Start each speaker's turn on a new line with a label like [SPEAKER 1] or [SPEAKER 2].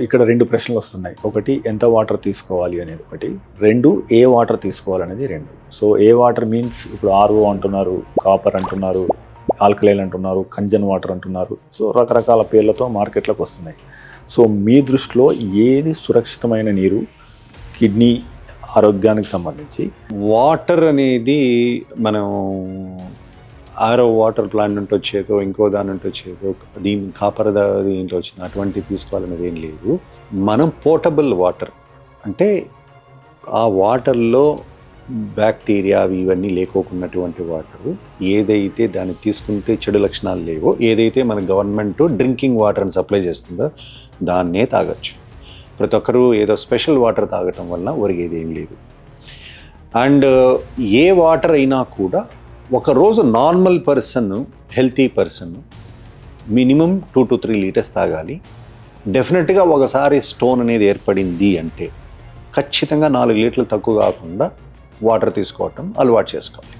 [SPEAKER 1] ఇక్కడ 2 ప్రశ్నలు వస్తున్నాయి. ఒకటి ఎంత వాటర్ తీసుకోవాలి అనేది ఒకటి, 2 ఏ వాటర్ తీసుకోవాలనేది 2. సో ఏ వాటర్ మీన్స్ ఇప్పుడు ఆర్ఓ అంటున్నారు, కాపర్ అంటున్నారు, ఆల్కలైన్ అంటున్నారు, కంజన్ వాటర్ అంటున్నారు. సో రకరకాల పేర్లతో మార్కెట్లోకి వస్తున్నాయి. సో మీ దృష్టిలో ఏది సురక్షితమైన నీరు కిడ్నీ ఆరోగ్యానికి సంబంధించి?
[SPEAKER 2] వాటర్ అనేది మనం ఆరో వాటర్ ప్లాంట్ నుండి వచ్చేదో ఇంకో దాని నుండి వచ్చేదో కాపర్ దీంట్లో వచ్చిన అటువంటివి తీసుకోవాలనేది ఏం లేదు. మనం పోర్టబుల్ వాటర్ అంటే ఆ వాటర్లో బ్యాక్టీరియా అవి ఇవన్నీ లేకోకున్నటువంటి వాటర్, ఏదైతే దాన్ని తీసుకుంటే చెడు లక్షణాలు లేవో, ఏదైతే మన గవర్నమెంట్ డ్రింకింగ్ వాటర్ని సప్లై చేస్తుందో దాన్నే తాగొచ్చు. ప్రతి ఒక్కరూ ఏదో స్పెషల్ వాటర్ తాగటం వల్ల ఒరిగేది ఏం లేదు. అండ్ ఏ వాటర్ అయినా కూడా ఒకరోజు normal person, healthy person minimum 2 to 3 litres తాగాలి. డెఫినెట్గా ఒకసారి స్టోన్ అనేది ఏర్పడింది అంటే ఖచ్చితంగా 4 లీటర్లు తక్కువ కాకుండా వాటర్ తీసుకోవటం అలవాటు చేసుకోవాలి.